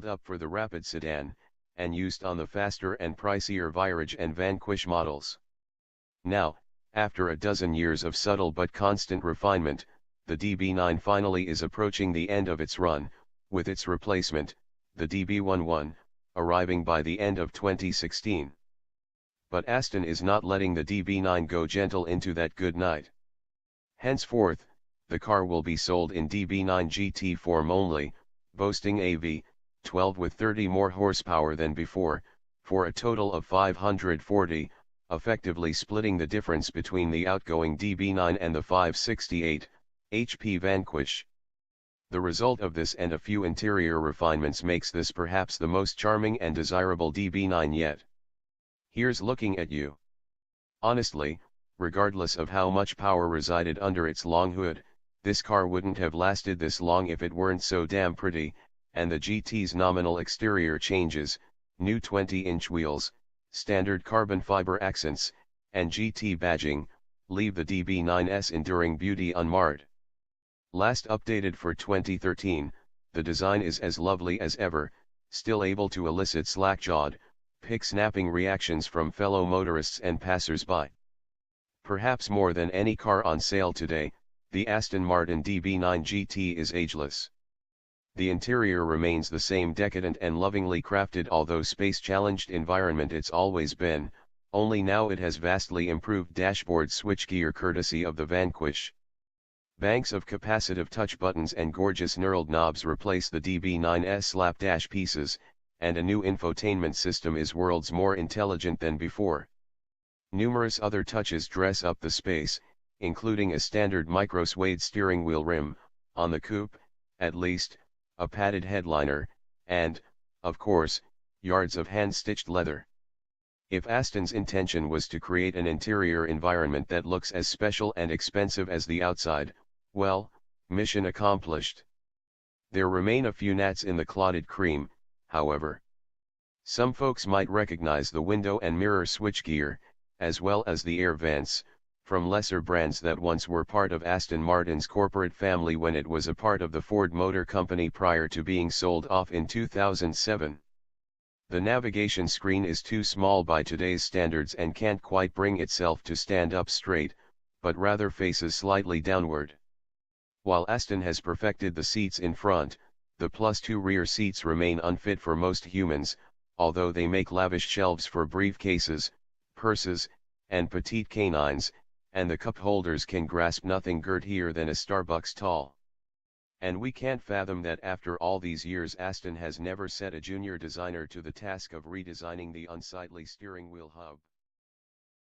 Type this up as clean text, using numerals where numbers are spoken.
dialed up for the rapid sedan, and used on the faster and pricier Virage and Vanquish models. Now, after a dozen years of subtle but constant refinement, the DB9 finally is approaching the end of its run, with its replacement, the DB11, arriving by the end of 2016. But Aston is not letting the DB9 go gentle into that good night. Henceforth, the car will be sold in DB9 GT form only, boasting a V12 with 30 more horsepower than before, for a total of 540, effectively splitting the difference between the outgoing DB9 and the 568 HP Vanquish. The result of this and a few interior refinements makes this perhaps the most charming and desirable DB9 yet. Here's looking at you. Honestly, regardless of how much power resided under its long hood, this car wouldn't have lasted this long if it weren't so damn pretty, and the GT's nominal exterior changes, new 20-inch wheels, standard carbon fiber accents, and GT badging, leave the DB9's enduring beauty unmarred. Last updated for 2013, the design is as lovely as ever, still able to elicit slack-jawed, pick-snapping reactions from fellow motorists and passers-by. Perhaps more than any car on sale today, the Aston Martin DB9 GT is ageless. The interior remains the same decadent and lovingly crafted although space-challenged environment it's always been, only now it has vastly improved dashboard switchgear courtesy of the Vanquish. Banks of capacitive touch buttons and gorgeous knurled knobs replace the DB9's slapdash pieces, and a new infotainment system is worlds more intelligent than before. Numerous other touches dress up the space, including a standard micro-suede steering wheel rim, on the coupe, at least, a padded headliner, and, of course, yards of hand-stitched leather. If Aston's intention was to create an interior environment that looks as special and expensive as the outside, well, mission accomplished. There remain a few gnats in the clotted cream, however. Some folks might recognize the window and mirror switchgear, as well as the air vents, from lesser brands that once were part of Aston Martin's corporate family when it was a part of the Ford Motor Company prior to being sold off in 2007. The navigation screen is too small by today's standards and can't quite bring itself to stand up straight, but rather faces slightly downward. While Aston has perfected the seats in front, the +2 rear seats remain unfit for most humans, although they make lavish shelves for briefcases, purses, and petite canines, and the cup holders can grasp nothing girthier than a Starbucks tall. And we can't fathom that after all these years Aston has never set a junior designer to the task of redesigning the unsightly steering wheel hub.